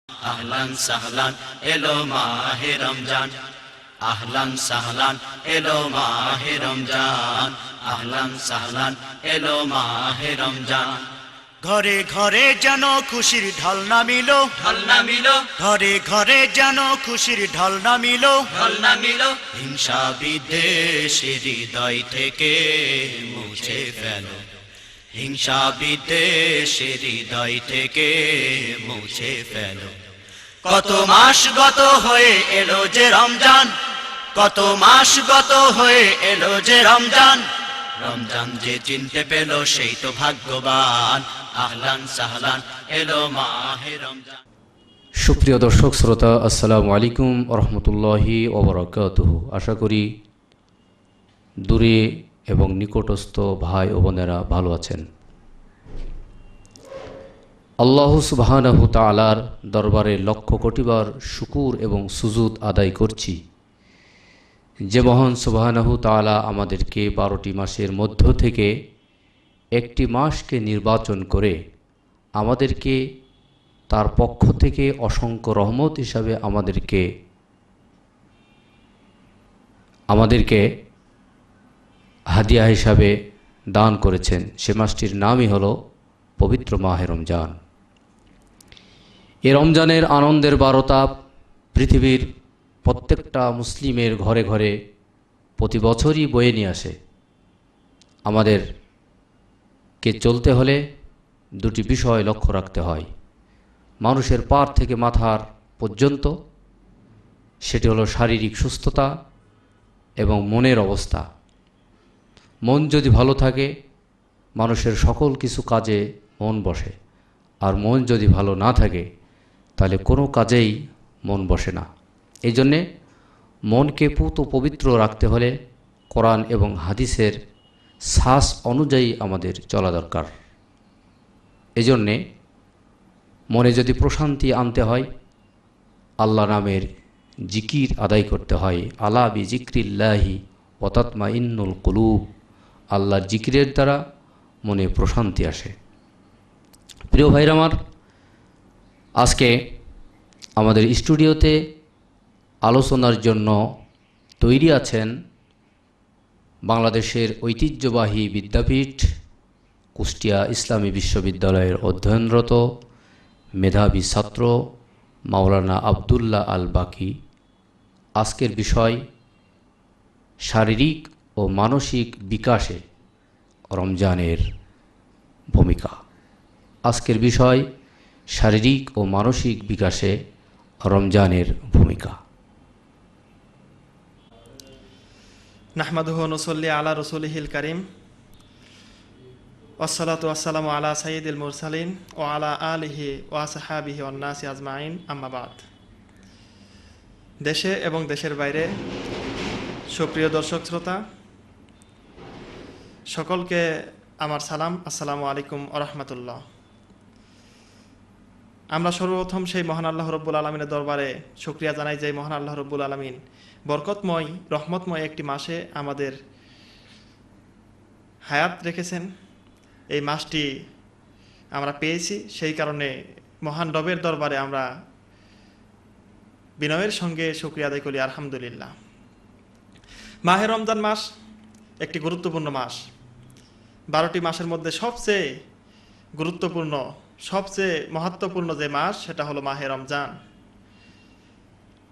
আহলান সাহলান এলো মাহে রমজান, আহলান সাহলান এলো মাহে রমজান, আহলান সাহলান এলো মাহে রমজান। ঘরে ঘরে যেন খুশির ঢল নামিল, ঢল নামিল, ঘরে ঘরে যেন খুশির ঢল নামিল। ঢল নামিল। হিংসা বিদ্বেষ হৃদয় থেকে মুছে ফেলো, হিংসা বিদ্বেষ হৃদয় থেকে মুছে ফেলো। কত মাস গত হয়ে এলো যে রমজান, কত মাস গত হয়ে এলো যে রমজান, রমজান যে চিনতে পেল সেই তো ভাগ্যবান। আহলান সাহলান এলো মাহে রমজান। সুপ্রিয় দর্শক শ্রোতা, আসসালামু আলাইকুম রহমতুল্লাহি ওবরাকাতুহু। আশা করি দূরে এবং নিকটস্থ ভাই ও বোনেরা ভালো আছেন। আল্লাহ সুবহানাহু তাআলার দরবারে লক্ষ কোটিবার শুকুর এবং সুজুদ আদায় করছি, যে মহান সুবহানাহু তাআলা আমাদেরকে 12টি মাসের মধ্য থেকে একটি মাসকে নির্বাচন করে আমাদেরকে তার পক্ষ থেকে অসংখ্য রহমত হিসাবে আমাদেরকে হাদিয়া হিসাবে দান করেছেন। সে মাসটির নামই হলো পবিত্র মাহে রমজান। এই রমজানের আনন্দের বারতা পৃথিবীর প্রত্যেকটা মুসলিমের ঘরে ঘরে প্রতি বছরই বয়ে নিয়ে আসে। আমাদেরকে চলতে হলে দুটি বিষয় লক্ষ্য রাখতে হয় মানুষের পার থেকে মাথার পর্যন্ত, সেটি হলো শারীরিক সুস্থতা এবং মনের অবস্থা। মন যদি ভালো থাকে মানুষের সকল কিছু কাজে মন বসে, আর মন যদি ভালো না থাকে তাহলে কোনো কাজেই মন বসে না। এই জন্যে মনকে পুত ও পবিত্র রাখতে হলে কোরআন এবং হাদিসের শ্বাস অনুযায়ী আমাদের চলা দরকার। এজন্যে মনে যদি প্রশান্তি আনতে হয় আল্লাহ নামের জিকির আদায় করতে হয়। আলা বি জিক্রিল্লাহি ওয়া তাতমাইন্নুল কুলুব। আল্লাহর জিকিরের দ্বারা মনে প্রশান্তি আসে। প্রিয় ভাইরা আমার, আজকে আমাদের স্টুডিওতে আলোচনার জন্য তৈরি আছেন বাংলাদেশের ঐতিহ্যবাহী বিদ্যাপীঠ কুষ্টিয়া ইসলামী বিশ্ববিদ্যালয়ের অধ্যয়নরত মেধাবী ছাত্র মাওলানা আবদুল্লাহ আল বাকি। আজকের বিষয় শারীরিক ও মানসিক বিকাশে রমজানের ভূমিকা। আজকের বিষয় শারীরিক ও মানসিক বিকাশে রমজানের ভূমিকা। নাহমাদুহু ওয়া নুসাল্লি আলা রাসূলিহিল কারীম, ওয়াসসালাতু ওয়াসসালামু আলা সাইয়্যিদিল মুরসালিন ওয়া আলা আলিহি ওয়া আসহাবিহি ওয়ান নাসি আজমাইন, আম্মা বাদ। দেশে এবং দেশের বাইরে সুপ্রিয় দর্শক শ্রোতা সকলকে আমার সালাম, আসসালামু আলাইকুম ওয়া রাহমাতুল্লাহ। আমরা সর্বপ্রথম সেই মহান আল্লাহ রব্বুল আলমিনের দরবারে শুকরিয়া জানাই যে মহান আল্লাহ রব্বুল আলমিন বরকতময় রহমতময় একটি মাসে আমাদের হায়াত রেখেছেন। এই মাসটি আমরা পেয়েছি, সেই কারণে মহান রবের দরবারে আমরা বিনয়ের সঙ্গে শুকরিয়া আদায় করি, আলহামদুলিল্লাহ। মাহে রমজান মাস একটি গুরুত্বপূর্ণ মাস। 12টি মাসের মধ্যে সবচেয়ে গুরুত্বপূর্ণ, সবচেয়ে মহত্বপূর্ণ যে মাস সেটা হলো মাহে রমজান।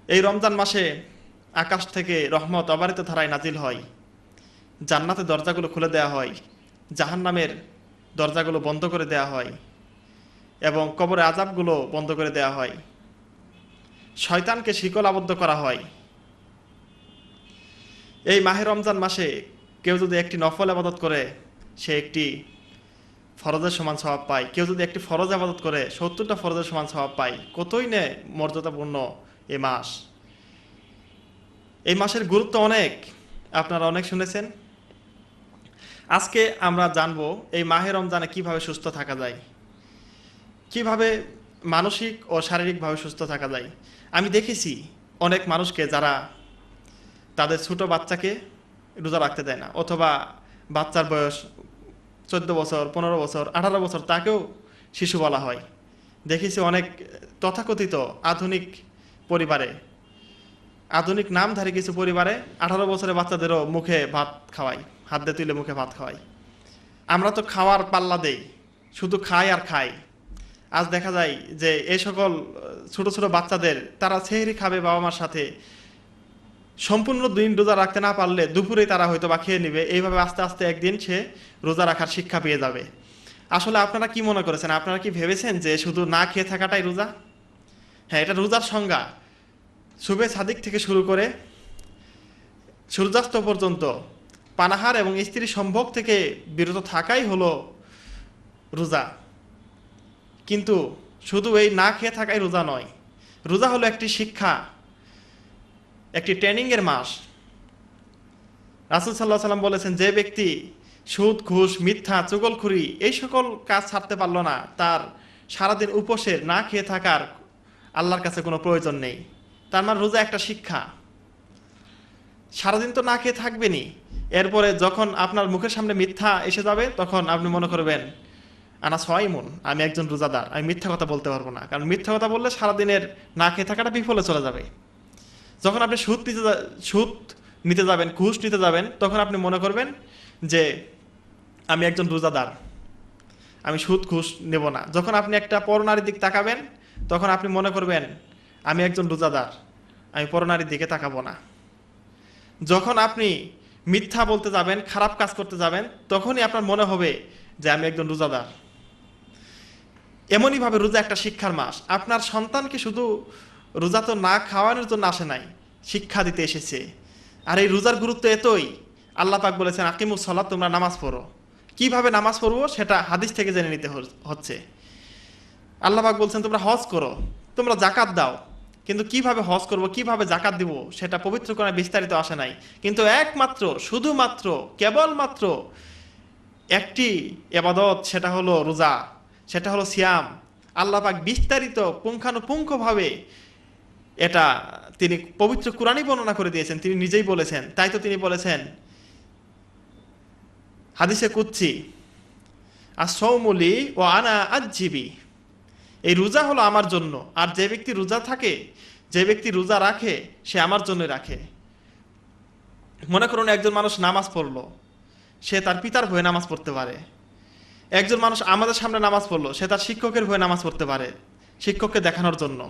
এই রমজান মাসে আকাশ থেকে রহমত অবারিত ধারায় নাজিল হয়, জান্নাতের দরজাগুলো খুলে দেওয়া হয়, জাহান্নামের দরজাগুলো বন্ধ করে দেওয়া হয় এবং কবরে আযাবগুলো বন্ধ করে দেওয়া হয়, শয়তানকে শিকল আবদ্ধ করা হয়। এই মাহে রমজান মাসে কেউ যদি একটি নফল ইবাদত করে সে একটি ফরজের সমান সওয়াব পায়, কেউ যদি একটি ফরজ ইবাদত করে 70টা ফরজের সমান সওয়াব পায়। কতই নে মর্যাদাপূর্ণ এই মাস। এই মাসের গুরুত্ব অনেক, আপনারা অনেক শুনেছেন। আজকে আমরা জানবো এই মাহে রমজানে কিভাবে সুস্থ থাকা যায়, কিভাবে মানসিক ও শারীরিকভাবে সুস্থ থাকা যায়। আমি দেখেছি অনেক মানুষকে যারা তাদের ছোট বাচ্চাকে রোজা রাখতে দেয় না, অথবা বাচ্চার বয়স 14 বছর, 15 বছর, 18 বছর, তাকেও শিশু বলা হয়। দেখেছি অনেক তথাকথিত আধুনিক পরিবারে, আধুনিক নামধারী কিছু পরিবারে 18 বছরের বাচ্চাদেরও মুখে ভাত খাওয়াই, হাত দিয়ে তুলে মুখে ভাত খাওয়াই। আমরা তো খাওয়ার পাল্লা দেই, শুধু খাই আর খাই। আজ দেখা যায় যে এই সকল ছোট ছোট বাচ্চাদের, তারা সেহরি খাবে বাবা মার সাথে, সম্পূর্ণ দিন রোজা রাখতে না পারলে দুপুরেই তারা হয়তো বা খেয়ে নেবে। এইভাবে আস্তে আস্তে একদিন সে রোজা রাখার শিক্ষা পেয়ে যাবে। আসলে আপনারা কি মনে করেছেন? আপনারা কি ভেবেছেন যে শুধু না খেয়ে থাকাটাই রোজা? হ্যাঁ, এটা রোজার সংজ্ঞা। শুভে সাদিক থেকে শুরু করে সূর্যাস্ত পর্যন্ত পানাহার এবং স্ত্রী সম্ভোগ থেকে বিরত থাকাই হলো রোজা। কিন্তু শুধু এই না খেয়ে থাকাই রোজা নয়। রোজা হলো একটি শিক্ষা, একটি ট্রেনিংয়ের মাস। রাসূল সাল্লাল্লাহু আলাইহি সাল্লাম বলেছেন, যে ব্যক্তি সুদ, ঘুষ, মিথ্যা, চুগলখুরি এই সকল কাজ ছাড়তে পারলো না, তার সারাদিন উপোসের না খেয়ে থাকার আল্লাহর কাছে কোনো প্রয়োজন নেই। তার মানে রোজা একটা শিক্ষা। সারাদিন তো না খেয়ে থাকবেনই, এরপরে যখন আপনার মুখের সামনে মিথ্যা এসে যাবে তখন আপনি মনে করবেন আনা সাইমুন, আমি একজন রোজাদার, আমি মিথ্যা কথা বলতে পারবো না। কারণ মিথ্যা কথা বললে সারাদিনের না খেয়ে থাকাটা বিফলে চলে যাবে। যখন আপনি সুদ নিতে যাবেন, ঘুষ নিতে যাবেন, তখন আপনি মনে করবেন যে আমি একজন রোজাদার, আমি সুদ ঘুষ নেব না। যখন আপনি একটা পরনারীর দিক তাকাবেন, তখন আপনি মনে করবেন আমি একজন রোজাদার, আমি পরনারীর দিকে তাকাবো না। যখন আপনি মিথ্যা বলতে যাবেন, খারাপ কাজ করতে যাবেন, তখনই আপনার মনে হবে যে আমি একজন রোজাদার। এমনইভাবে রোজা একটা শিক্ষার মাস। আপনার সন্তানকে শুধু রোজা তো না খাওয়ানোর জন্য আসে নাই, শিক্ষা দিতে এসেছে। আর এই রোজার গুরুত্ব এতই, আল্লাহ পাক বলেছেন আকিমুস সালাত, তোমরা নামাজ পড়ো। কিভাবে নামাজ পড়বো সেটা হাদিস থেকে জেনে নিতে হচ্ছে। আল্লাহ পাক বলছেন তোমরা হজ করো, তোমরা জাকাত দাও। কিন্তু কিভাবে হজ করব, কিভাবে জাকাত দিব, সেটা পবিত্র কোরআনে বিস্তারিত আসে নাই। কিন্তু একমাত্র, শুধুমাত্র, কেবলমাত্র একটি ইবাদত, সেটা হলো রোজা, সেটা হলো সিয়াম। আল্লাহ পাক বিস্তারিত পুঙ্খানুপুঙ্খভাবে এটা তিনি পবিত্র কোরআনই বর্ণনা করে দিয়েছেন। তিনি নিজেই বলেছেন। তাই তো তিনি বলেছেন হাদিসে কুদসি, আস-সাওমুলি ওয়া আনা আজজিবি, এই রোজা হলো আমার জন্য, আর যে ব্যক্তি রোজা থাকে, যে ব্যক্তি রোজা রাখে, সে আমার জন্য রাখে। মনে করুন একজন মানুষ নামাজ পড়লো, সে তার পিতার ভয়ে নামাজ পড়তে পারে। একজন মানুষ আমাদের সামনে নামাজ পড়লো, সে তার শিক্ষকের ভয়ে নামাজ পড়তে পারে, শিক্ষককে দেখানোর জন্য।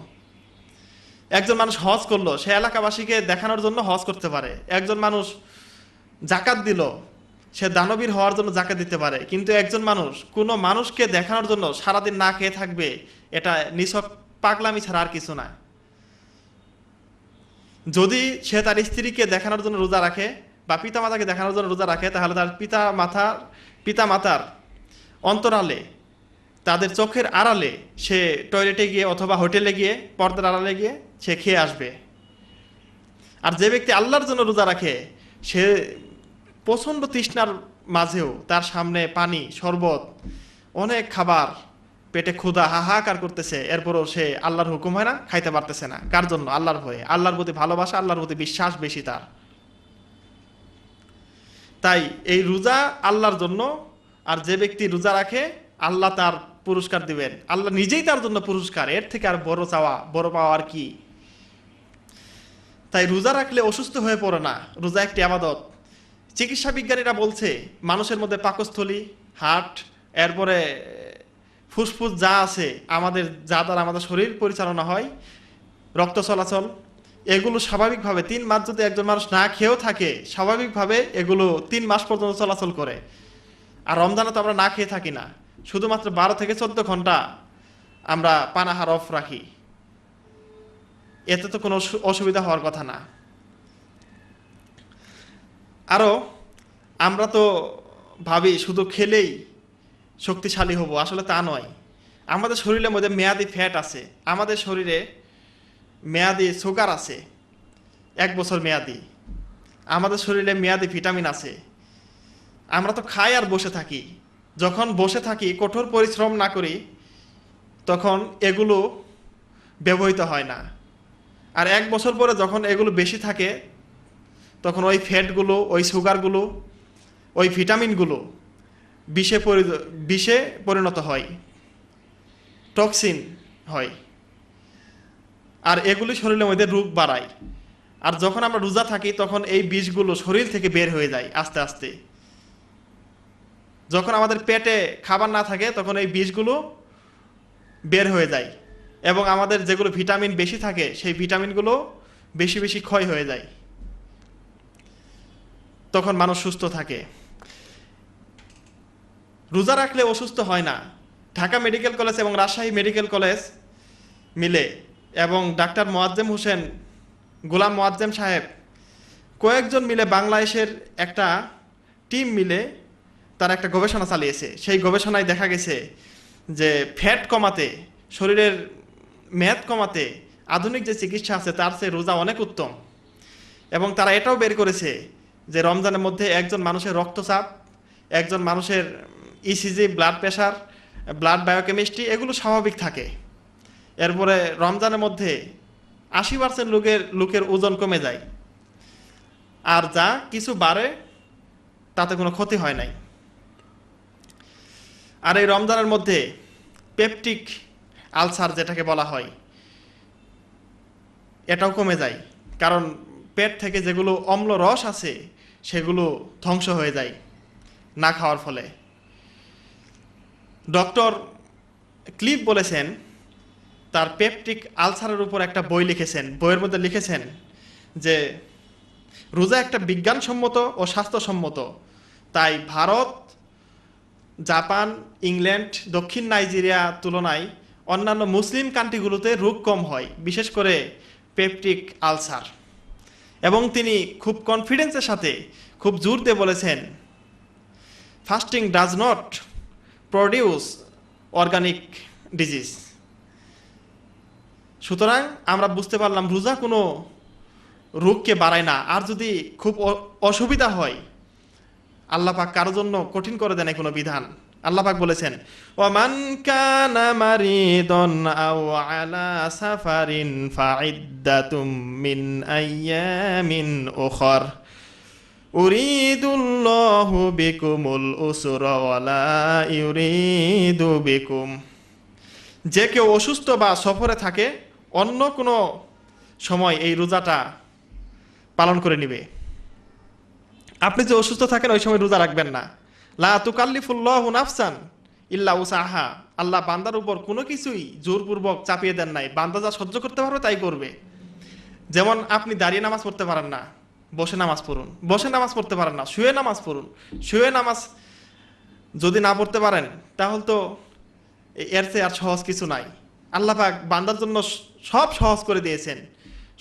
একজন মানুষ হজ করলো, সে এলাকাবাসীকে দেখানোর জন্য হজ করতে পারে। একজন মানুষ জাকাত দিল, সে দানবীর হওয়ার জন্য জাকাত দিতে পারে। কিন্তু একজন মানুষ কোনো মানুষকে দেখানোর জন্য সারাদিন না খেয়ে থাকবে, এটা নিছক পাগলামি ছাড়া আর কিছু না। যদি সে তার স্ত্রীকে দেখানোর জন্য রোজা রাখে বা পিতামাতাকে দেখানোর জন্য রোজা রাখে, তাহলে তার পিতামাতার অন্তরালে, তাদের চোখের আড়ালে সে টয়লেটে গিয়ে অথবা হোটেলে গিয়ে, পর্দার আড়ালে গিয়ে সে খেয়ে আসবে। আর যে ব্যক্তি আল্লাহর জন্য রোজা রাখে, সে প্রচণ্ড তৃষ্ণার মাঝেও তার সামনে পানি, শরবত, অনেক খাবার, পেটে ক্ষুধা হাহাকার করতেছে, এরপরও সে আল্লাহর হুকুম হয় না, খাইতে পারতেছে না। কার জন্য? আল্লাহর ভয়ে। আল্লাহর প্রতি ভালোবাসা, আল্লাহর প্রতি বিশ্বাস বেশি তার। তাই এই রোজা আল্লাহর জন্য, আর যে ব্যক্তি রোজা রাখে আল্লাহ তার পুরস্কার দিবেন। আল্লাহ নিজেই তার জন্য পুরস্কার, এর থেকে আর বড় চাওয়া, বড় পাওয়া আর কি? তাই রোজা রাখলে অসুস্থ হয়ে পড়ে না। রোজা একটি ইবাদত। চিকিৎসা বিজ্ঞানীরা বলছে মানুষের মধ্যে পাকস্থলী, হার্ট, এরপরে ফুসফুস যা আছে, আমাদের যা দ্বারা আমাদের শরীর পরিচালনা হয়, রক্ত চলাচল, এগুলো স্বাভাবিকভাবে 3 মাস যদি একজন মানুষ না খেয়েও থাকে, স্বাভাবিকভাবে এগুলো 3 মাস পর্যন্ত চলাচল করে। আর রমজানে তো আমরা না খেয়ে থাকি না, শুধুমাত্র 12 থেকে 14 ঘন্টা আমরা পানাহার অফ রাখি। এতে তো কোনো অসুবিধা হওয়ার কথা না। আরও আমরা তো ভাবি শুধু খেলেই শক্তিশালী হব, আসলে তা নয়। আমাদের শরীরের মধ্যে মেয়াদি ফ্যাট আছে, আমাদের শরীরে মেয়াদি সুগার আছে 1 বছর মেয়াদি, আমাদের শরীরে মেয়াদি ভিটামিন আছে। আমরা তো খাই আর বসে থাকি। যখন বসে থাকি, কঠোর পরিশ্রম না করি, তখন এগুলো ব্যবহৃত হয় না। আর 1 বছর পরে যখন এগুলো বেশি থাকে, তখন ওই ফ্যাটগুলো, ওই সুগারগুলো, ওই ভিটামিনগুলো বিষে পরিণত হয়, টক্সিন হয়। আর এগুলি শরীরের মধ্যে রোগ বাড়ায়। আর যখন আমরা রোজা থাকি তখন এই বিষগুলো শরীর থেকে বের হয়ে যায় আস্তে আস্তে। যখন আমাদের পেটে খাবার না থাকে তখন এই বিষগুলো বের হয়ে যায় এবং আমাদের যেগুলো ভিটামিন বেশি থাকে সেই ভিটামিনগুলো বেশি বেশি ক্ষয় হয়ে যায়, তখন মানুষ সুস্থ থাকে। রোজা রাখলে অসুস্থ হয় না। ঢাকা মেডিকেল কলেজ এবং রাজশাহী মেডিকেল কলেজ মিলে এবং ডাক্তার মোয়াজ্জেম হোসেন, গোলাম মোয়াজ্জেম সাহেব কয়েকজন মিলে বাংলাদেশের একটা টিম মিলে তারা একটা গবেষণা চালিয়েছে। সেই গবেষণায় দেখা গেছে যে ফ্যাট কমাতে, শরীরের মেদ কমাতে আধুনিক যে চিকিৎসা আছে তার চেয়ে রোজা অনেক উত্তম। এবং তারা এটাও বের করেছে যে রমজানের মধ্যে একজন মানুষের রক্তচাপ, একজন মানুষের ECG, blood pressure, blood biochemistry এগুলো স্বাভাবিক থাকে। এরপরে রমজানের মধ্যে 80% লোকের ওজন কমে যায়, আর যা কিছু বাড়ে তাতে কোনো ক্ষতি হয় নাই। আর এই রমজানের মধ্যে পেপটিক আলসার যেটাকে বলা হয় এটাও কমে যায়, কারণ পেট থেকে যেগুলো অম্ল রস আছে সেগুলো ধ্বংস হয়ে যায় না খাওয়ার ফলে। ডক্টর ক্লিফ বলেছেন, তার পেপটিক আলসারের উপর একটা বই লিখেছেন, বইয়ের মধ্যে লিখেছেন যে রোজা একটা বিজ্ঞানসম্মত ও স্বাস্থ্যসম্মত, তাই ভারত, জাপান, ইংল্যান্ড, দক্ষিণ নাইজেরিয়া তুলনায় অন্যান্য মুসলিম কান্ট্রিগুলোতে রোগ কম হয়, বিশেষ করে পেপটিক আলসার। এবং তিনি খুব কনফিডেন্সের সাথে খুব জোর দিয়ে বলেছেন, fasting does not produce organic disease. সুতরাং আমরা বুঝতে পারলাম রোজা কোনো রোগকে বাড়ায় না। আর যদি খুব অসুবিধা হয়, আল্লাহ পাক কারোর জন্য কঠিন করে দেন কোনো বিধান। আল্লাহ পাক বলেছেন, ওয়ামান কানা মারিদান আও আলা সাফারিন ফাইদ্দাতুম মিন আইয়ামিন উখর উরিদুল্লাহু বিকুমুল উসরা ওয়ালা ইউরিদু বিকুম। যে কেউ অসুস্থ বা সফরে থাকে অন্য কোনো সময় এই রোজাটা পালন করে নিবে। আপনি যে অসুস্থ থাকেন ওই সময় রোজা রাখবেন না। লা তুকাল্লিফুল্লাহু নাফসান ইল্লা উসাহা। আল্লাহ বান্দার উপর কোনো কিছুই জোরপূর্বক চাপিয়ে দেন নাই, বান্দা যা সহ্য করতে পারবে তাই করবে। যেমন আপনি দাঁড়িয়ে নামাজ পড়তে পারেন না, বসে নামাজ পড়ুন। বসে নামাজ পড়তে পারেন না, শুয়ে নামাজ পড়ুন। শুয়ে নামাজ যদি না পড়তে পারেন তাহলে তো এর চেয়ে আর সহজ কিছু নাই। আল্লাহ পাক বান্দার জন্য সব সহজ করে দিয়েছেন,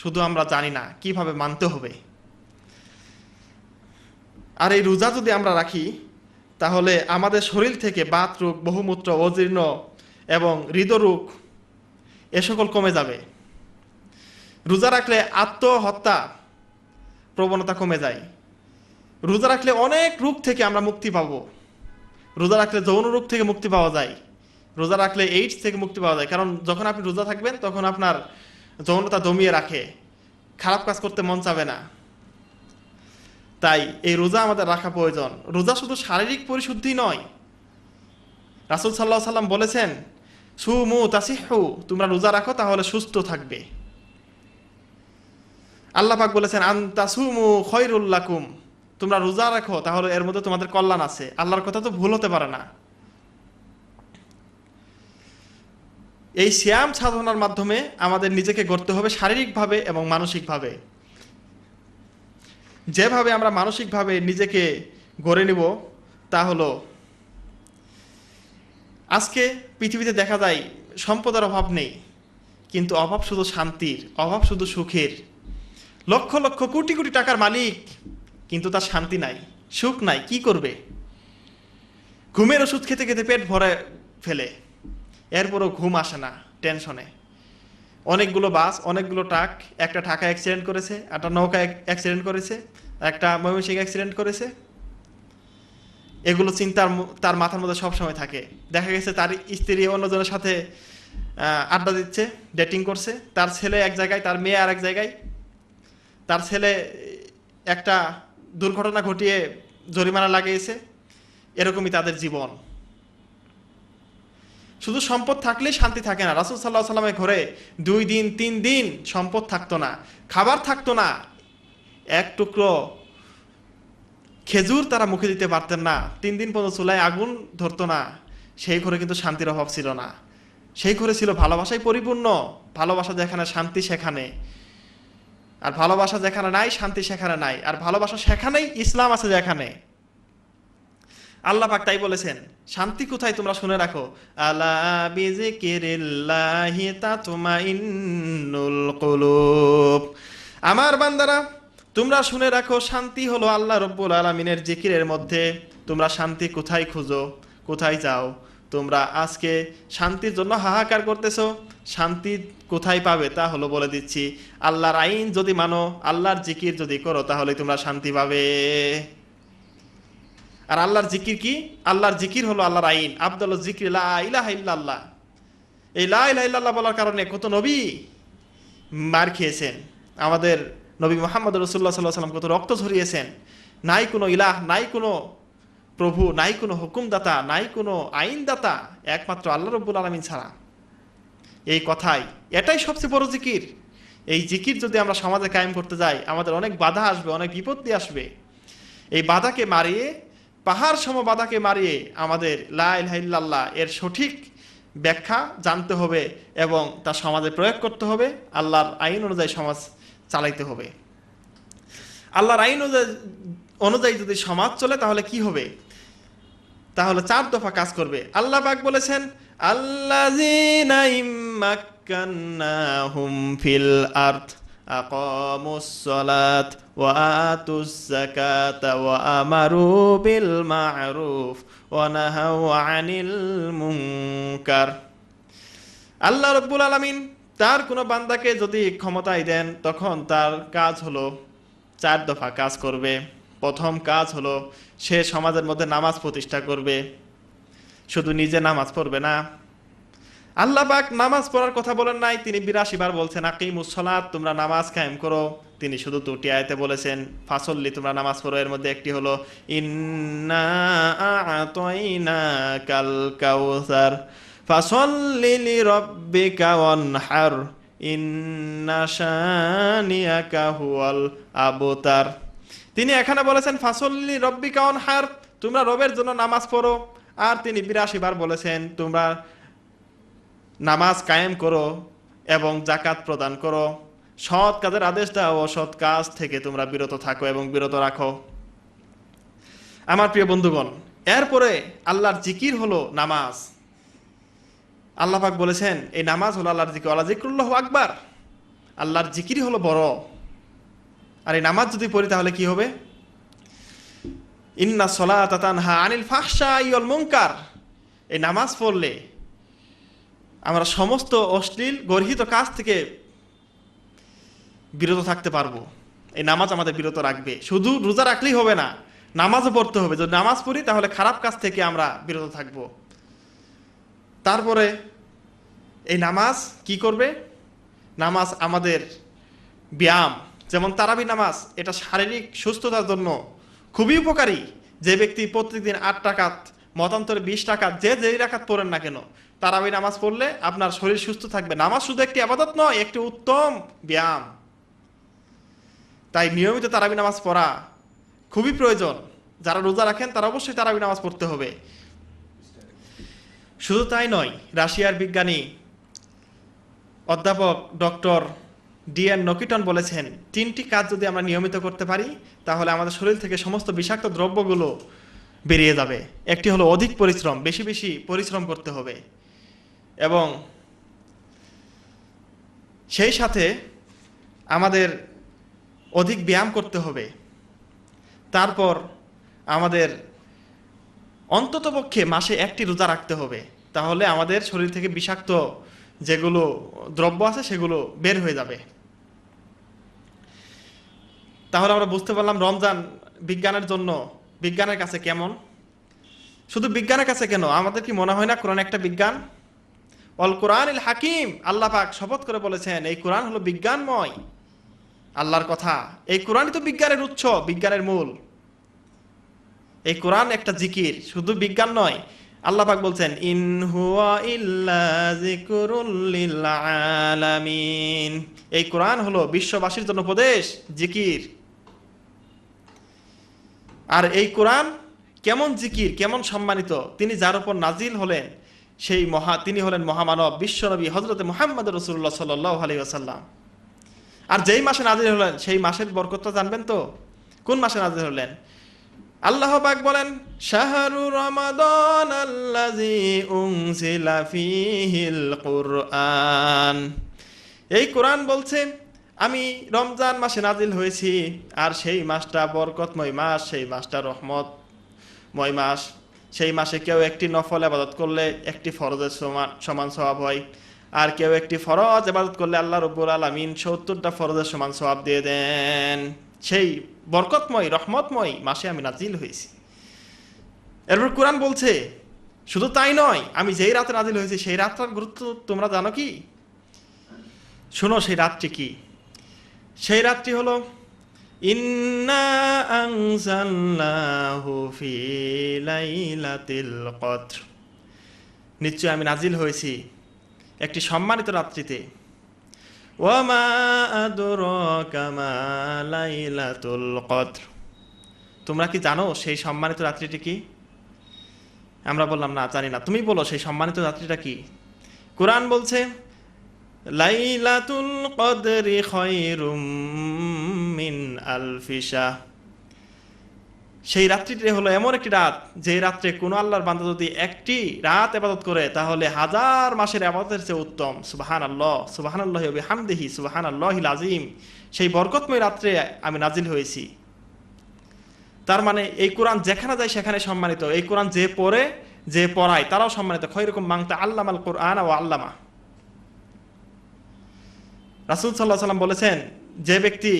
শুধু আমরা জানি না কিভাবে মানতে হবে। আর এই রোজা যদি আমরা রাখি তাহলে আমাদের শরীর থেকে বাত রোগ, বহুমূত্র, অজীর্ণ এবং হৃদরোগ এ সকল কমে যাবে। রোজা রাখলে আত্মহত্যা প্রবণতা কমে যায়। রোজা রাখলে অনেক রোগ থেকে আমরা মুক্তি পাব। রোজা রাখলে যৌন রোগ থেকে মুক্তি পাওয়া যায়। রোজা রাখলে এইডস থেকে মুক্তি পাওয়া যায়, কারণ যখন আপনি রোজা থাকবেন তখন আপনার যৌনতা দমিয়ে রাখে, খারাপ কাজ করতে মন চাবে না। তাই এই রোজা আমাদের রাখা প্রয়োজন। রোজা শুধু শারীরিক পরিশুদ্ধি নয়, রাসূল সাল্লাল্লাহু আলাইহি ওয়াসাল্লাম বলেছেন, সুমু তাসিহু, তোমরা রোজা রাখো তাহলে সুস্থ থাকবে। আল্লাহ পাক বলেছেন, আনতাসুমু খায়রুল লাকুম, তোমরা রোজা রাখো তাহলে এর মধ্যে তোমাদের কল্যাণ আছে। আল্লাহর কথা তো ভুল হতে পারে না। এই সিয়াম সাধনার মাধ্যমে আমাদের নিজেকে গড়তে হবে শারীরিকভাবে এবং মানসিকভাবে। যেভাবে আমরা মানসিকভাবে নিজেকে গড়ে নিব তা হলো, আজকে পৃথিবীতে দেখা যায় সম্পদের অভাব নেই, কিন্তু অভাব শুধু শান্তির, অভাব শুধু সুখের। লক্ষ লক্ষ কোটি কোটি টাকার মালিক, কিন্তু তার শান্তি নাই, সুখ নাই। কি করবে? ঘুমের ওষুধ খেতে খেতে পেট ভরে ফেলে, এরপরও ঘুম আসে না টেনশনে। অনেকগুলো বাস, অনেকগুলো ট্রাক, একটা ঢাকা অ্যাক্সিডেন্ট করেছে, একটা নৌকা অ্যাক্সিডেন্ট করেছে, একটা ময়মনসিংহ অ্যাক্সিডেন্ট করেছে। এগুলো চিন্তার তার মাথার মধ্যে সবসময় থাকে। দেখা গেছে তার স্ত্রী অন্যজনের সাথে আড্ডা দিচ্ছে, ডেটিং করছে, তার ছেলে এক জায়গায়, তার মেয়ে আর এক জায়গায়। তার ছেলে একটা দুর্ঘটনা ঘটিয়ে জরিমানা লাগিয়েছে। এরকমই তাদের জীবন। শুধু সম্পদ থাকলেই শান্তি থাকে না। রাসূল সাল্লাল্লাহু আলাইহি ওয়াসাল্লামের ঘরে 2 দিন 3 দিন সম্পদ থাকতো না, খাবার থাকতো না, এক টুকরো খেজুর তারা মুখে দিতে পারতেন না, 3 দিন পর্যন্ত চুলায় আগুন ধরতো না। সেই ঘরে কিন্তু শান্তির অভাব ছিল না। সেই ঘরে ছিল ভালোবাসায় পরিপূর্ণ। ভালোবাসা যেখানে, শান্তি সেখানে। আর ভালোবাসা যেখানে নাই, শান্তি সেখানে নাই। আর ভালোবাসা সেখানেই, ইসলাম আছে যেখানে। আল্লাহ পাক তাই বলেছেন, শান্তি কোথায় তোমরা শুনে রাখো, আলা বিযিকিরিল্লাহি তাতমাইন্নুল কুলুব। আমার বান্দারা, তোমরা শুনে রাখো, শান্তি হলো আল্লাহ রব্বুল আলামিনের জিকিরের মধ্যে। তোমরা শান্তি কোথায় খুঁজো, কোথায় যাও? তোমরা আজকে শান্তির জন্য হাহাকার করতেছো, শান্তি কোথায় পাবে তা হলো বলে দিচ্ছি। আল্লাহর আইন যদি মানো, আল্লাহর জিকির যদি করো, তাহলে তোমরা শান্তি পাবে। আর আল্লাহর জিকির কি? আল্লাহর জিকির হলো আল্লাহর আইন। আফদালুজ যিকরি লা ইলাহা ইল্লাল্লাহ। এই লা ইলাহা ইল্লাল্লাহ বলার কারণে কত নবী মার খেয়েছেন। আমাদের নবী মুহাম্মদ রাসূলুল্লাহ সাল্লাল্লাহু আলাইহি ওয়াসাল্লাম কত রক্ত ঝরিয়েছেন। নাই কোনো ইলাহ, নাই কোনো প্রভু, নাই কোনো হুকুমদাতা, নাই কোনো আইনদাতা, একমাত্র আল্লাহ রব্বুল আলামিন ছাড়া। এই কথাই, এটাই সবচেয়ে বড় জিকির। এই জিকির যদি আমরা সমাজে কায়েম করতে যাই, আমাদের অনেক বাধা আসবে, অনেক বিপত্তি আসবে। এই বাধাকে মারিয়ে, পাহাড় সম বাধাকে মারিয়ে আমাদের লা ইলাহা ইল্লাল্লাহ এর সঠিক ব্যাখ্যা জানতে হবে এবং তা সমাজে প্রয়োগ করতে হবে। আল্লাহর আইন অনুযায়ী সমাজ চালাইতে হবে। আল্লাহর আইন অনুযায়ী যদি সমাজ চলে, তাহলে কি হবে? তাহলে 4 দফা কাজ করবে। আল্লাহ পাক বলেছেন, আল্লাযীনা ইম্মাক্কান্নাহুম ফিল আরদ আকামুস সালাত ওয়া আতুজ যাকাতা ওয়া আমারু বিল মা'রুফ ওয়া নাহাউ আনিল মুনকার। আল্লাহ রাব্বুল আলামিন তার কোনো বান্দাকে যদি ক্ষমতায় দেন, তখন তার কাজ হলো 4 দফা কাজ করবে। প্রথম কাজ হলো সে সমাজের মধ্যে নামাজ প্রতিষ্ঠা করবে। শুধু নিজে নামাজ পড়বে না। আল্লাহ পাক নামাজ পড়ার কথা বলেন নাই, তিনি 82 বার বলছেন আকিমুস সালাত, তোমরা নামাজ কায়েম করো। তিনি শুধু 2টি আয়াতে বলেছেন ফাসল্লি, তোমরা নামাজ পড়ো। এর মধ্যে একটি হলো ইন্না আ'তাইনাকাল কাউসার ফাসল্লি লিরাব্বিকা ওয়ানহার ইন্না শানিয়াকা হুয়াল আবতার। তিনি এখানে বলেছেন ফাসল্লি রব্বিকা ওয়ানহার, তোমরা রবের জন্য নামাজ পড়ো। আর তিনি 82 বার বলেছেন তোমরা নামাজ কায়েম করো এবং যাকাত প্রদান করো, সৎ কাজের আদেশ দাও, অসৎ কাজ থেকে তোমরা বিরত থাকো এবং বিরত রাখো। আমার প্রিয় বন্ধুগণ, এরপরে আল্লাহর জিকির হলো নামাজ। আল্লাহ পাক বলেছেন এই নামাজ হলো আল্লাহর জিকির, আল্লাহ যিকরুল্লাহু আকবার। আল্লাহর জিকিরই হলো বড়। আর এই নামাজ যদি পড়ি তাহলে কি হবে? ইন্না সলাতা তানহা আনিল ফাহশাই ওয়াল মুনকার। এই নামাজ পড়লে আমরা সমস্ত অশ্লীল গর্হিত কাজ থেকে বিরত থাকতে পারবো। এই নামাজ আমাদের বিরত রাখবে। শুধু রোজা রাখলেই হবে না, নামাজও পড়তে হবে। যদি নামাজ পড়ি তাহলে খারাপ কাজ থেকে আমরা বিরত থাকব। তারপরে এই নামাজ কি করবে? নামাজ আমাদের ব্যায়াম। যেমন তারাবি নামাজ, এটা শারীরিক সুস্থতার জন্য খুবই উপকারী। যে ব্যক্তি প্রত্যেকদিন 8 রাকাত, মতান্তরে 20 রাকাত, যেই রাকাত পড়েন না কেন, তারাবি নামাজ পড়লে আপনার শরীর সুস্থ থাকবে। নামাজ শুধু একটি ইবাদত নয়, একটি উত্তম ব্যায়াম। তাই নিয়মিত তারাবি নামাজ পড়া খুবই প্রয়োজন। যারা রোজা রাখেন তারা অবশ্যই তারাবি নামাজ পড়তে হবে। শুধু তাই নয়, রাশিয়ার বিজ্ঞানী অধ্যাপক ডক্টর ডিএন নকিটন বলেছেন 3টি কাজ যদি আমরা নিয়মিত করতে পারি, তাহলে আমাদের শরীর থেকে সমস্ত বিষাক্ত দ্রব্যগুলো বেরিয়ে যাবে। একটি হলো অধিক পরিশ্রম, বেশি বেশি পরিশ্রম করতে হবে এবং সেই সাথে আমাদের অধিক ব্যায়াম করতে হবে। তারপর আমাদের অন্ততপক্ষে মাসে 1টি রোজা রাখতে হবে। তাহলে আমাদের শরীর থেকে বিষাক্ত যেগুলো দ্রব্য আছে সেগুলো বের হয়ে যাবে। তাহলে আমরা বুঝতে পারলাম রমজান বিজ্ঞানের জন্য, বিজ্ঞানের কাছে কেমন। শুধু বিজ্ঞানের কাছে কেন, আমাদের কি মনে হয় না কোরআন একটা বিজ্ঞান? অল কোরআনিল হাকিম, আল্লাহ পাক শপথ করে বলেছেন এই কোরআন হলো বিজ্ঞানময়। আল্লাহর কথা, এই কোরআনই তো বিজ্ঞানের উৎস, বিজ্ঞানের মূল। এই কোরআন একটা জিকির, শুধু বিজ্ঞান নয়। আল্লাহ পাক বলছেন ইন হুয়া ইল্লা যিকরুল লিল আলামিন, এই কোরআন হলো বিশ্ববাসীর জন্য উপদেশ, জিকির। আর এই কোরআন কেমন জিকির, কেমন সম্মানিত, তিনি যার উপর নাজিল হলেন তিনি হলেন মহামানব বিশ্বনবী হযরতে মুহাম্মদ রাসূলুল্লাহ সাল্লাল্লাহু আলাইহি ওয়াসাল্লাম। আর যেই মাসে নাজিল হলেন সেই মাসের বরকতটা জানবেন তো? কোন মাসে নাজিল হলেন? আল্লাহ পাক বলেন শাহরু রমাদান আল্লাযী উনজিলা ফীহিল কুরআন, এই কোরআন বলছে আমি রমজান মাসে নাজিল হয়েছি, আর সেই মাসটা বরকতময় মাস, সেই মাসটা রহমতময় মাস। সেই মাসে কেউ একটি নফল ইবাদত করলে একটি ফরজের সমান সওয়াব হয়, আর কেউ একটি ফরজ ইবাদত করলে আল্লাহ রাব্বুল আলামিন 70টা ফরজের সমান সওয়াব দিয়ে দেন। সেই বরকতময় রহমতময় মাসে আমি নাজিল হয়েছি। এরপর কোরআন বলছে শুধু তাই নয়, আমি যেই রাতে নাজিল হয়েছি সেই রাতটার গুরুত্ব তোমরা জানো কি? শোনো সেই রাতটি কি। সেই রাতটি হলো ইন্না আনজালনাহু ফি লাইলাতিল কদর, নিশ্চয় আমি নাজিল হয়েছি একটি সম্মানিত রাত্রিতে। ওয়া মা আদরাকা মা লাইলাতুল কদর, তোমরা কি জানো সেই সম্মানিত রাত্রিটি কি? আমরা বললাম না, জানি না। তুমি বলো সেই সম্মানিত রাত্রিটা কি? কোরআন বলছে লাইলাতুল কদরি খায়রুম মিন আলফি শাহর, সেই রাত্রিটি হলো এমন একটি রাত যে রাত্রে কোনো আল্লাহর বান্দা যদি একটি রাত ইবাদত করে তাহলে 1000 মাসের ইবাদতের চেয়ে উত্তম। সুবহানাল্লাহ, সুবহানাল্লাহি ওয়া বিহামদিহি, সুবহানাল্লাহিল আযীম। সেই বরকতময় রাত্রে আমি নাজিল হয়েছি। তার মানে এই কোরআন যেখানে যায় সেখানে সম্মানিত। এই কোরআন যে পড়ে, যে পড়ায় তারাও সম্মানিত। খায়রুকুম মান তাআল্লামাল কুরআন ওয়া আল্লামা। রাসূল সাল্লাল্লাহু আলাইহি ওয়াসাল্লাম বলেছেন যে ব্যক্তি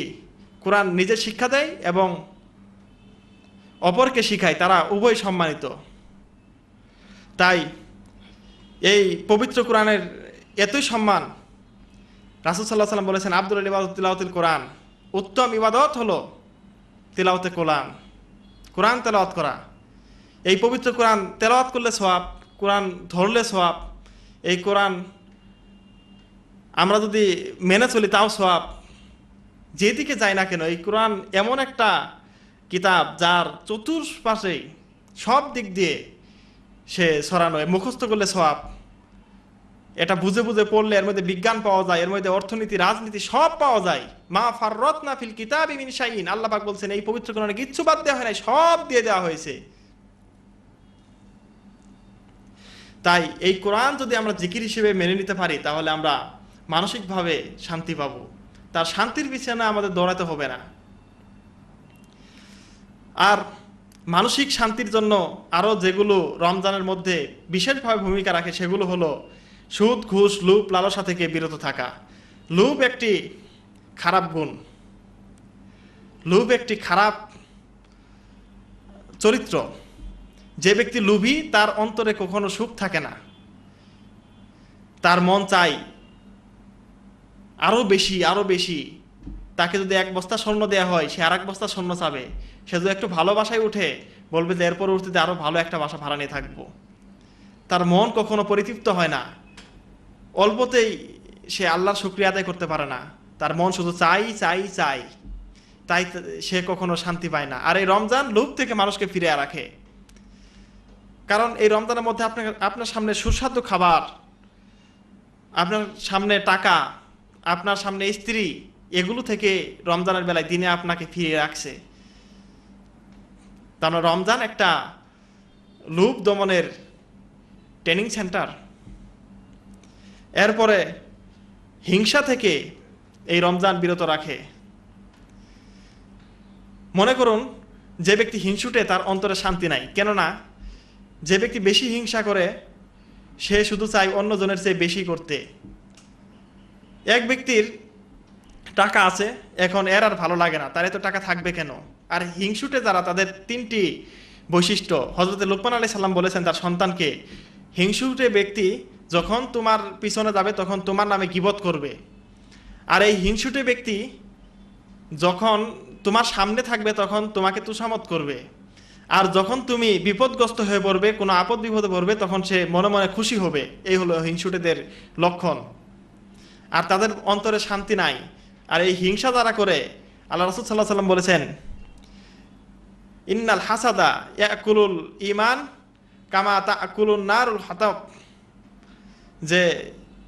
কোরআন নিজে শিক্ষা দেয় এবং অপরকে শিখায় তারা উভয় সম্মানিত। তাই এই পবিত্র কোরআনের এতই সম্মান, রাসূল সাল্লাল্লাহু আলাইহি ওয়াসাল্লাম বলেছেন আফদালুল ইবাদাত তিলাওয়াতুল কোরআন, উত্তম ইবাদত হলো তিলাওয়াতে কোরআন, কোরআন তেলাওয়াত করা। এই পবিত্র কোরআন তেলাওয়াত করলে সওয়াব, কোরআন ধরলে সওয়াব, এই কোরআন আমরা যদি মেনে চলি তাও সওয়াব। যেদিকে যায় না কেন এই কোরআন এমন একটা কিতাব যার চতুর্পাশে সব দিক দিয়ে সে ছড়ানো। মুখস্থ করলে সওয়াব, এটা বুঝে বুঝে পড়লে এর মধ্যে বিজ্ঞান পাওয়া যায়, এর মধ্যে অর্থনীতি, রাজনীতি সব পাওয়া যায়। মা ফাররাতনা ফিল কিতাবি মিন শাইইন, আল্লাহ পাক বলছেন এই পবিত্র কোরআনে কিচ্ছু বাদ দেওয়া হয় নাই, সব দিয়ে দেওয়া হয়েছে। তাই এই কোরআন যদি আমরা জিকির হিসেবে মেনে নিতে পারি তাহলে আমরা মানসিকভাবে শান্তি পাবো। তার শান্তির পিছনে আমাদের দৌড়াতে হবে না। আর মানসিক শান্তির জন্য আরও যেগুলো রমজানের মধ্যে বিশেষভাবে ভূমিকা রাখে সেগুলো হলো সুদ, ঘুষ, লোভ, লালসা থেকে বিরত থাকা। লোভ একটি খারাপ গুণ, লোভ একটি খারাপ চরিত্র। যে ব্যক্তি লোভী তার অন্তরে কখনো সুখ থাকে না, তার মন চাই আরো বেশি আরো বেশি। তাকে যদি 1 বস্তা স্বর্ণ দেওয়া হয় সে আর 1 বস্তা স্বর্ণ চাবে। সে যদি একটু ভালোবাসায় উঠে বলবে যে এর পরবর্তীতে আরো ভালো একটা বাসা ভাড়া নিয়ে থাকবো। তার মন কখনো পরিতৃপ্ত হয় না, অল্পতেই সে আল্লাহর শুকরিয়া আদায় করতে পারে না। তার মন শুধু চাই চাই চাই, তাই সে কখনো শান্তি পায় না। আর এই রমজান লোভ থেকে মানুষকে ফিরিয়ে রাখে। কারণ এই রমজানের মধ্যে আপনার সামনে সুস্বাদু খাবার, আপনার সামনে টাকা, আপনার সামনে স্ত্রী, এগুলো থেকে রমজানের বেলায় দিনে আপনাকে ফিরিয়ে রাখছে। তার মানে রমজান একটা লোভ দমনের ট্রেনিং সেন্টার। এরপরে হিংসা থেকে এই রমজান বিরত রাখে। মনে করুন যে ব্যক্তি হিংসুটে তার অন্তরে শান্তি নাই, কেননা যে ব্যক্তি বেশি হিংসা করে সে শুধু চায় অন্যজনের চেয়ে বেশি করতে। এক ব্যক্তির টাকা আছে, এখন এর আর ভালো লাগে না, তার এত টাকা থাকবে কেন। আর হিংসুটে যারা, তাদের 3টি বৈশিষ্ট্য। হযরত লুকমান আলাইহিস সালাম বলেছেন তার সন্তানকে, হিংসুটে ব্যক্তি যখন তোমার পিছনে যাবে তখন তোমার নামে গীবত করবে, আর এই হিংসুটে ব্যক্তি যখন তোমার সামনে থাকবে তখন তোমাকে তুষামত করবে। আর যখন তুমি বিপদগ্রস্ত হয়ে পড়বে, কোনো আপদ বিপদে পড়বে, তখন সে মনে মনে খুশি হবে। এই হলো হিংসুটেদের লক্ষণ। আর তাদের অন্তরে শান্তি নাই। আর এই হিংসা যারা করে, আল্লাহ রাসূল সাল্লাল্লাহু আলাইহি ওয়াসাল্লাম বলেছেন, ইন্নাল হাসাদা ইয়াকুলুল ঈমান কামা তাকুলুন নারুল হাতাব, যে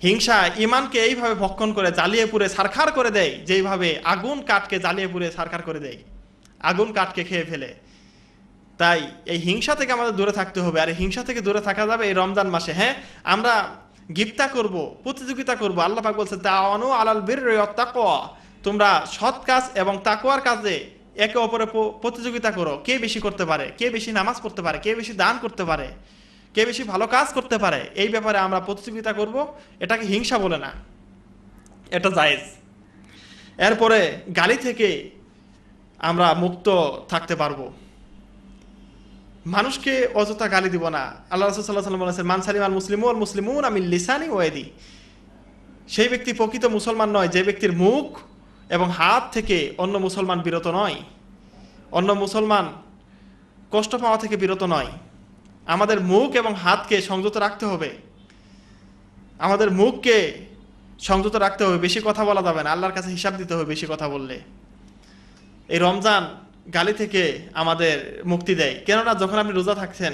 হিংসা ঈমানকে এইভাবে ভক্ষণ করে, জ্বালিয়ে পুড়ে ছারখার করে দেয়, যেইভাবে আগুন কাঠকে জ্বালিয়ে পুড়ে ছারখার করে দেয়, আগুন কাঠকে খেয়ে ফেলে। তাই এই হিংসা থেকে আমাদের দূরে থাকতে হবে। আর এই হিংসা থেকে দূরে থাকা যাবে এই রমজান মাসে। হ্যাঁ, আমরা গিফতা করব, প্রতিযোগিতা করব। আল্লাহ পাক বলছে, তাআওয়ানু আলাল বিররি ওয়াত তাকওয়া, তোমরা সৎ কাজ এবং তাকওয়ার কাজে একে অপরের প্রতিযোগিতা করো। কে বেশি করতে পারে, কে বেশি নামাজ পড়তে পারে, কে বেশি দান করতে পারে, কে বেশি ভালো কাজ করতে পারে, এই ব্যাপারে আমরা প্রতিযোগিতা করব। এটাকে হিংসা বলে না, এটা জায়েজ। এরপরে গালি থেকে আমরা মুক্ত থাকতে পারবো। মানুষকে অযথা গালি দিব না। আল্লাহ রাসূল সাল্লাল্লাহু আলাইহি ওয়াসাল্লাম বলেছেন, মান সালিমাল মুসলিমুল মুসলিমুনা মিন লিসানি ওয়া ইয়াদি, সেই ব্যক্তি প্রকৃত মুসলমান নয় যে ব্যক্তির মুখ এবং হাত থেকে অন্য মুসলমান বিরত নয়, অন্য মুসলমান কষ্ট পাওয়া থেকে বিরত নয়। আমাদের মুখ এবং হাতকে সংযত রাখতে হবে, আমাদের মুখকে সংযত রাখতে হবে। বেশি কথা বলা যাবে না, আল্লাহর কাছে হিসাব দিতে হবে বেশি কথা বললে। এই রমজান গালি থেকে আমাদের মুক্তি দেয়। কেননা যখন আপনি রোজা থাকছেন,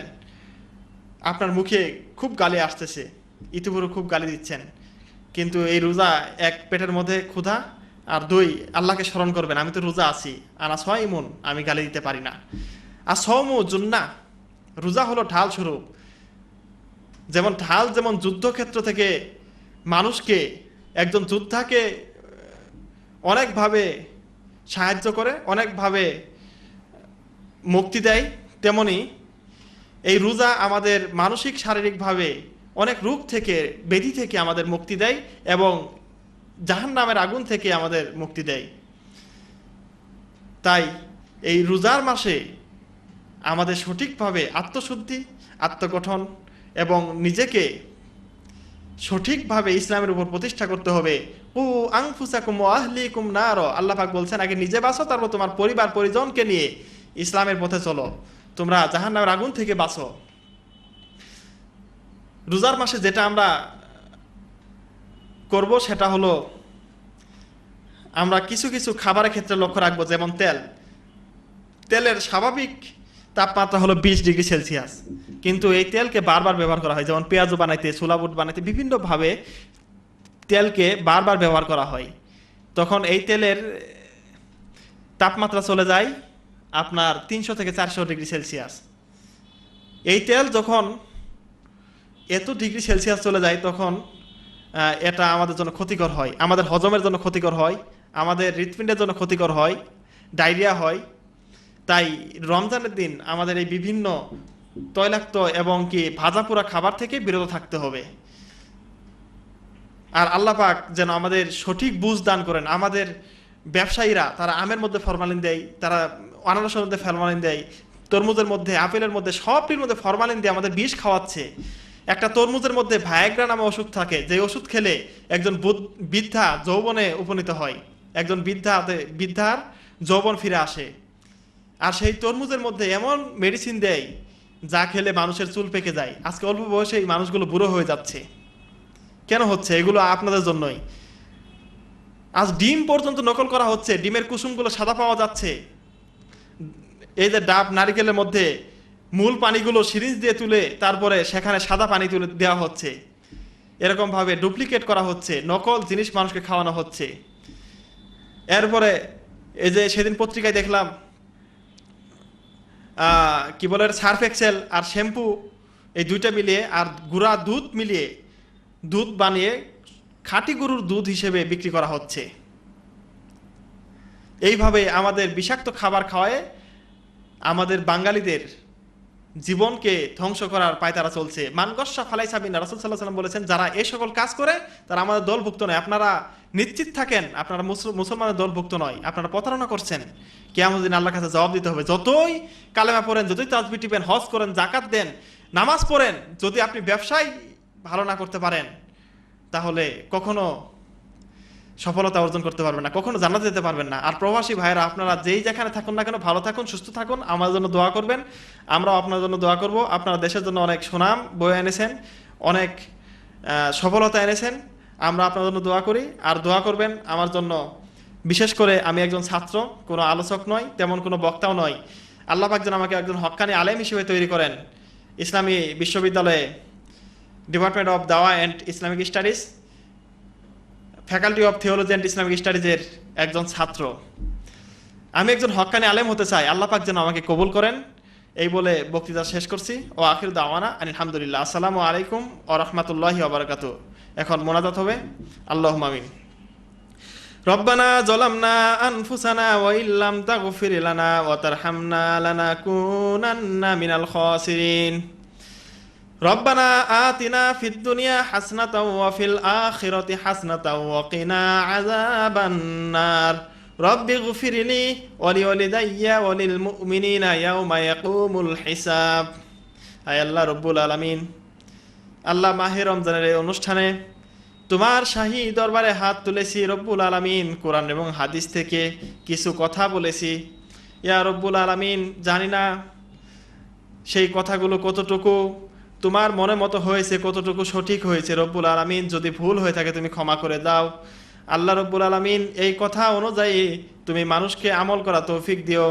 আপনার মুখে খুব গালি আসতেছে, ইতিপূর্বে খুব গালি দিচ্ছেন, কিন্তু এই রোজা এক, পেটের মধ্যে ক্ষুধা, আর দুই, আল্লাহকে স্মরণ করবেন, আমি তো রোজা আছি, আনা সাইমুন, আমি গালি দিতে পারি না। আর সাওমু জুন্নাহ, রোজা হলো ঢাল স্বরূপ। যেমন ঢাল যেমন যুদ্ধক্ষেত্র থেকে মানুষকে, একজন যোদ্ধাকে অনেকভাবে সাহায্য করে, অনেকভাবে মুক্তি দেয়, তেমনি এই রোজা আমাদের মানসিক শারীরিকভাবে অনেক রোগ থেকে, ব্যাধি থেকে আমাদের মুক্তি দেয় এবং জাহান্নামের আগুন থেকে আমাদের মুক্তি দেয়। তাই এই রোজার মাসে আমাদের সঠিকভাবে আত্মশুদ্ধি, আত্মগঠন এবং নিজেকে সঠিকভাবে ইসলামের উপর প্রতিষ্ঠা করতে হবে। উ আনফুসাকুম ওয়া আহলিকুম নার, আল্লাহ পাক বলছেন, আগে নিজে বাঁচো, তারপর তোমার পরিবার পরিজনকে নিয়ে ইসলামের পথে চলো, তোমরা জাহান্নামের আগুন থেকে বাঁচো। রোজার মাসে যেটা আমরা করব সেটা হলো, আমরা কিছু কিছু খাবারের ক্ষেত্রে লক্ষ্য রাখবো। যেমন তেলের স্বাভাবিক তাপমাত্রা হলো 20 ডিগ্রি সেলসিয়াস, কিন্তু এই তেলকে বারবার ব্যবহার করা হয়। যেমন পেঁয়াজু বানাইতে, ছোলা বুট বানাইতে, বিভিন্নভাবে তেলকে বারবার ব্যবহার করা হয়। তখন এই তেলের তাপমাত্রা চলে যায় আপনার 300 থেকে 400 ডিগ্রি সেলসিয়াস। এই তেল যখন এত ডিগ্রি সেলসিয়াস চলে যায়, তখন এটা আমাদের জন্য ক্ষতিকর হয়, আমাদের হজমের জন্য ক্ষতিকর হয়, আমাদের হৃৎপিণ্ডের জন্য ক্ষতিকর হয়, ডায়রিয়া হয়। তাই রমজানের দিন আমাদের এই বিভিন্ন তৈলাক্ত এবং কি ভাজা পোড়া খাবার থেকে বিরত থাকতে হবে। আর আল্লাহ পাক যেন আমাদের সঠিক বুঝ দান করেন। আমাদের ব্যবসায়ীরা, তারা আমের মধ্যে ফরমালিন দেয়, তারা আনারসের মধ্যে ফরমালিন দেয়, তরমুজের মধ্যে, আপেলের মধ্যে, সবটির মধ্যে ফরমালিন দিয়ে আমাদের বিষ খাওয়াচ্ছে। একটা তরমুজের মধ্যে ভায়াগ্রা নামে ওষুধ থাকে, যে ওষুধ খেলে একজন বৃদ্ধা যৌবনে উপনীত হয়, একজন বৃদ্ধার যৌবন ফিরে আসে। আর সেই তরমুজের মধ্যে এমন মেডিসিন দেয় যা খেলে মানুষের চুল পেকে যায়। আজকে অল্প বয়সে এই মানুষগুলো বুড়ো হয়ে যাচ্ছে। কেন হচ্ছে? এগুলো আপনাদের জন্যই। আজ ডিম পর্যন্ত নকল করা হচ্ছে, ডিমের কুসুমগুলো সাদা পাওয়া যাচ্ছে। এই যে ডাব, নারিকেলের মধ্যে মূল পানিগুলো সিরিঞ্জ দিয়ে তুলে তারপরে সেখানে সাদা পানি তুলে দেওয়া হচ্ছে। এরকমভাবে ডুপ্লিকেট করা হচ্ছে, নকল জিনিস মানুষকে খাওয়ানো হচ্ছে। এরপরে এই যে সেদিন পত্রিকায় দেখলাম, কি বলে, সার্ফ এক্সেল আর শ্যাম্পু, এই দুইটা মিলিয়ে আর গুঁড়া দুধ মিলিয়ে দুধ বানিয়ে খাঁটি গরুর দুধ হিসেবে বিক্রি করা হচ্ছে। এইভাবে আমাদের বিষাক্ত খাবার খাওয়ায় আমাদের বাঙালিদের জীবনকে ধ্বংস করার পায়তারা চলছে। মানগস্যা ফালাই সাবিনা, রাসূল সাল্লাল্লাহু আলাইহি ওয়াসাল্লাম বলেছেন, যারা এই সকল কাজ করে তারা আমাদের দলভুক্ত নয়। আপনারা নিশ্চিত থাকেন, আপনারা মুসলমানের দলভুক্ত নয়, আপনারা প্রতারণা করছেন। কিয়ামতের দিন আল্লাহর কাছে জবাব দিতে হবে। যতই কালেমা পড়েন, যতই তাসবিহ টিপেন, হজ করেন, যাকাত দেন, নামাজ পড়েন, যদি আপনি ব্যবসায় ভালো না করতে পারেন, তাহলে কখনো সফলতা অর্জন করতে পারবেন না, কখনো জান্নাতে যেতে পারবেন না। আর প্রবাসী ভাইরা, আপনারা যেই যেখানে থাকুন না কেন, ভালো থাকুন, সুস্থ থাকুন, আমার জন্য দোয়া করবেন, আমরাও আপনার জন্য দোয়া করব। আপনারা দেশের জন্য অনেক সুনাম বয়ে এনেছেন, অনেক সফলতা এনেছেন, আমরা আপনার জন্য দোয়া করি। আর দোয়া করবেন আমার জন্য। বিশেষ করে আমি একজন ছাত্র, কোনো আলোচক নয়, তেমন কোনো বক্তাও নয়। আল্লাহ পাক যেন আমাকে একজন হক্কানি আলেম হিসেবে তৈরি করেন। ইসলামী বিশ্ববিদ্যালয়ে ডিপার্টমেন্ট অফ দাওয়া and Islamic studies, faculty of theology and Islamic স্টাডিজের একজন ছাত্র। আমি একজন হক্কানি আলেম হতে চাই, আল্লাহ পাক যেন আমাকে কবুল করেন। এই বলে বক্তৃতা শেষ করছি। ও আখির দাওয়ানা আলহামদুলিল্লাহ, আসসালামু আলাইকুম ওয়া রাহমাতুল্লাহি ওয়া বারাকাতুহু। এখন মোনাজাত হবে। আল্লাহুম্মা আমিন। রব্বানা যালামনা আনফুসানা ওয়া ইল্লাম তাগফির লানা ওয়া তারহামনা লানাকুনান্না মিনাল খাসিরিন। রব্বানা আতিনা ফিদ দুনিয়া হাসনাতাও ওয়া ফিল আখিরাতি হাসনাতাও ওয়া কিনা আযাবান নার। রব্বিগফিরলি ওয়া লিওয়ালিদাইয়া ওয়া লিল মুমিনিনা ইয়াওমা ইয়াকুমুল হিসাব। আয় আল্লাহ রব্বুল আলামিন, আল্লাহ মাহে রমজানের এই অনুষ্ঠানে তোমার শাহী দরবারে হাত তুলেছি রব্বুল আলামিন। কোরআন এবং হাদিস থেকে কিছু কথা বলেছি ইয়া রব্বুল আলামিন। জানি না সেই কথাগুলো কতটুকু তোমার মনে মতো হয়েছে, কতটুকু সঠিক হয়েছে রব্বুল আলামিন। যদি ভুল হয়ে থাকে তুমি ক্ষমা করে দাও আল্লাহ রব্বুল আলামিন। এই কথা অনুযায়ী তুমি মানুষকে আমল করা তৌফিক দিও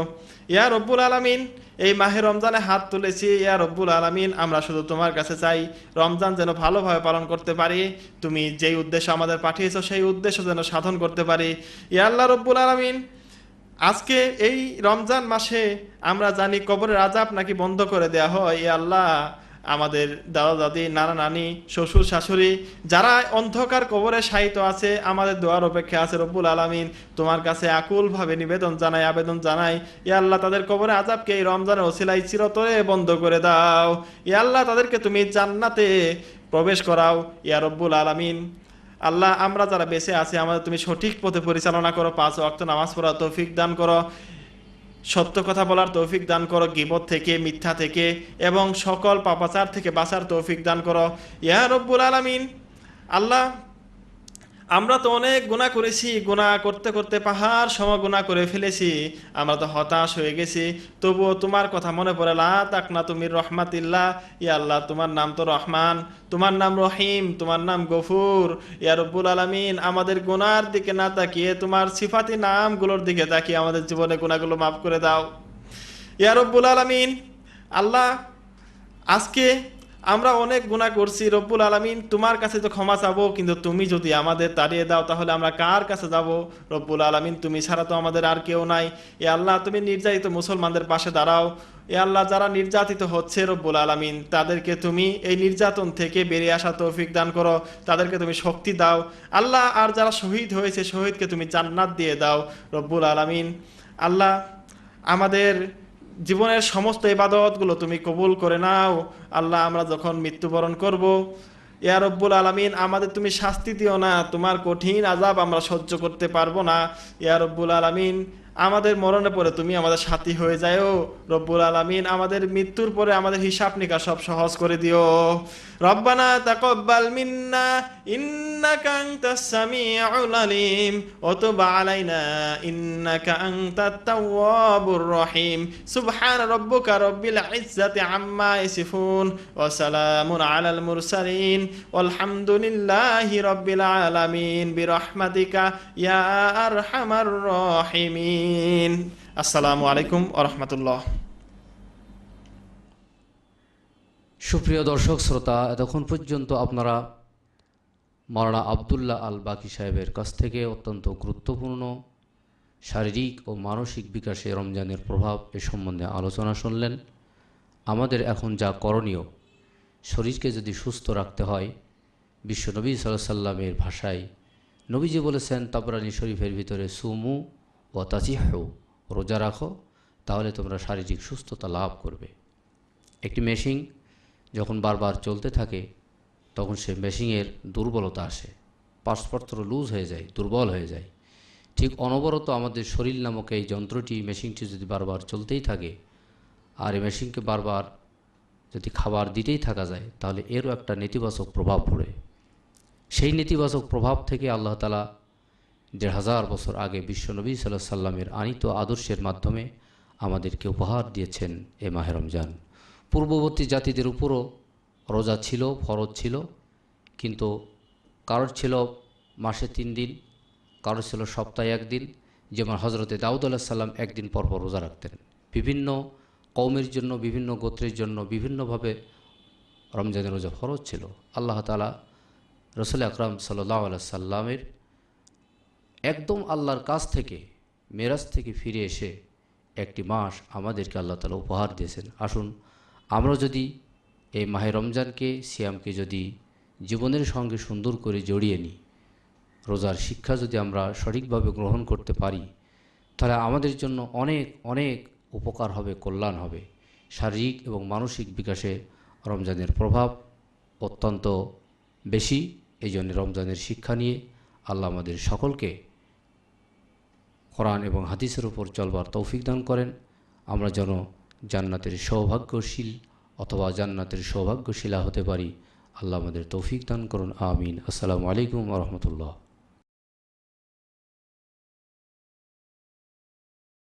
ইয়া রব্বুল আলামিন। এই মাহে রমজানে হাত তুলেছি ইয়া রব্বুল আলামিন, আমরা শুধু তোমার কাছে চাই রমজান যেন ভালোভাবে পালন করতে পারি, তুমি যেই উদ্দেশ্য আমাদের পাঠিয়েছো সেই উদ্দেশ্য যেন সাধন করতে পারি ইয়া আল্লাহ রব্বুল আলামিন। আজকে এই রমজান মাসে আমরা জানি কবরের আযাব নাকি বন্ধ করে দেয়া হয়। ইয়া আল্লাহ, আমাদের দাদা দাদি, নানা নানি, শ্বশুর শাশুড়ি যারা অন্ধকার কবরে শায়িত আছে, আমাদের দোয়ার অপেক্ষা আছে রব্বুল আলামিন। তোমার কাছে আকুলভাবে নিবেদন জানাই, আবেদন জানাই ইয়া আল্লাহ, তাদের কবরে আযাবকে এই রমজানের ওসিলায় চিরতরে বন্ধ করে দাও ইয়া আল্লাহ। তাদেরকে তুমি জান্নাতে প্রবেশ করাও ইয়া রব্বুল আলামিন। আল্লাহ, আমরা যারা বেঁচে আছি আমাদের তুমি সঠিক পথে পরিচালনা করো, 5 ওয়াক্ত নামাজ পড়ার তৌফিক দান করো, সত্য কথা বলার তৌফিক দান করো, গীবত থেকে, মিথ্যা থেকে এবং সকল পাপাচার থেকে বাঁচার তৌফিক দান করো ইয়া রব্বুল আলামিন। আল্লাহ, আমরা তো অনেক গুনাহ করেছি, গুনাহ করতে করতে পাহাড় সম গুনাহ করে ফেলেছি, আমরা তো হতাশ হয়ে গেছি। তবুও তোমার কথা মনে পড়ে, লা তাকনাতু মির রাহমাতিল্লাহ। ইয়া আল্লাহ, তোমার নাম তো রহমান, তোমার নাম রহিম, তোমার নাম গফুর ইয়া রব্বুল আলামিন। আমাদের গুনার দিকে না তাকিয়ে তোমার সিফাতি নামগুলোর দিকে তাকিয়ে আমাদের জীবনে গুনাহগুলো মাফ করে দাও ইয়া রব্বুল আলামিন। আল্লাহ, আজকে আমরা অনেক গুনাহ করছি রব্বুল আলামিন, তোমার কাছে তো ক্ষমা চাবো, কিন্তু তুমি যদি আমাদের তাড়িয়ে দাও তাহলে আমরা কার কাছে যাব রব্বুল আলামিন? তুমি ছাড়া তো আমাদের আর কেউ নাই। এ আল্লাহ, তুমি নির্যাতিত মুসলমানদের পাশে দাঁড়াও। এ আল্লাহ, যারা নির্যাতিত হচ্ছে রব্বুল আলামিন, তাদেরকে তুমি এই নির্যাতন থেকে বেরিয়ে আসা তৌফিক দান করো, তাদেরকে তুমি শক্তি দাও আল্লাহ। আর যারা শহীদ হয়েছে, শহীদকে তুমি জান্নাত দিয়ে দাও রব্বুল আলামিন। আল্লাহ, আমাদের জীবনের সমস্ত ইবাদতগুলো তুমি কবুল করে নাও আল্লাহ। আমরা যখন মৃত্যুবরণ করব ইয়া রব্বুল আলামিন, আমাদের তুমি শাস্তি দিও না, তোমার কঠিন আযাব আমরা সহ্য করতে পারবো না ইয়া রব্বুল আলামিন। আমাদের মরণের পরে তুমি আমাদের সাথী হয়ে যাও রব্বুল আলামিন। আমাদের মৃত্যুর পরে আমাদের হিসাব নিকাশ সব সহজ করে দিও। রব্বানা তাকাব্বাল মিন্না ইন্নাকা আনতাস সামিউল আলিম ওয়া তুব আলাইনা ইন্নাকা আনতাত তাওয়াবুর রহিম। সুবহানা রাব্বিকা রাব্বিল ইজ্জাতি আম্মা ইয়াসিফুন ওয়া সালামুন আলাল মুরসালিন ওয়ালহামদুলিল্লাহি রাব্বিল আলামিন বিরহমাতিকা ইয়া আরহামার রাহিমিন। আসসালামু আলাইকুম ওয়া রাহমাতুল্লাহ। সুপ্রিয় দর্শক শ্রোতা, এতক্ষণ পর্যন্ত আপনারা মাওলানা আব্দুল্লাহ আল বাকি সাহেবের কাছ থেকে অত্যন্ত গুরুত্বপূর্ণ শারীরিক ও মানসিক বিকাশে রমজানের প্রভাব এ সম্বন্ধে আলোচনা শুনলেন। আমাদের এখন যা করণীয়, শরীরকে যদি সুস্থ রাখতে হয়, বিশ্বনবী সাল্লাল্লাহু আলাইহি সাল্লামের ভাষায় নবীজি বলেছেন তাবরানী শরীফের ভিতরে, সুমু ও তাজিহু, রোজা রাখো তাহলে তোমরা শারীরিক সুস্থতা লাভ করবে। একটি মেশিন যখন বারবার চলতে থাকে তখন সে মেশিনের দুর্বলতা আসে, পার্টসপত্র লুজ হয়ে যায়, দুর্বল হয়ে যায়। ঠিক অনবরত আমাদের শরীর নামক এই যন্ত্রটি, মেশিনটি যদি বারবার চলতেই থাকে আর এই মেশিনকে বারবার যদি খাবার দিতেই থাকা যায়, তাহলে এরও একটা নেতিবাচক প্রভাব পড়ে। সেই নেতিবাচক প্রভাব থেকে আল্লাহ তাআলা ১,৫০০ বছর আগে বিশ্বনবী সাল্লাল্লাহু আলাইহি সাল্লামের আনিত আদর্শের মাধ্যমে আমাদেরকে উপহার দিয়েছেন এ মাহে রমজান। পূর্ববর্তী জাতিদের উপরও রোজা ছিল, ফরজ ছিল, কিন্তু কারোর ছিল মাসে 3 দিন, কারোর ছিল সপ্তাহে 1 দিন। যেমন হজরতে দাউদ আলাইহিস সালাম একদিন পর পর রোজা রাখতেন। বিভিন্ন কওমের জন্য, বিভিন্ন গোত্রের জন্য বিভিন্নভাবে রমজানের রোজা ফরজ ছিল। আল্লাহ তাআলা রাসূল আকরাম সাল্লাল্লাহু আলাইহি সাল্লামের একদম আল্লাহর কাছ থেকে মেরাজ থেকে ফিরে এসে একটি মাস আমাদেরকে আল্লাহ তাআলা উপহার দিয়েছেন। আসুন আমরা যদি এই মাহে রমজানকে, সিয়ামকে যদি জীবনের সঙ্গে সুন্দর করে জড়িয়ে নিই, রোজার শিক্ষা যদি আমরা সঠিকভাবে গ্রহণ করতে পারি, তাহলে আমাদের জন্য অনেক অনেক উপকার হবে, কল্যাণ হবে। শারীরিক এবং মানসিক বিকাশে রমজানের প্রভাব অত্যন্ত বেশি। এই জন্য রমজানের শিক্ষা নিয়ে আল্লাহ আমাদের সকলকে কোরআন এবং হাদিসের উপর চলবার তৌফিক দান করেন। আমরা যেন জান্নাতের সৌভাগ্যশীল অথবা জান্নাতের সৌভাগ্যশীলা হতে পারি। আল্লাহ আমাদের তৌফিক দান করুন। আমিন। আসসালামু আলাইকুম ওয়া রাহমাতুল্লাহ।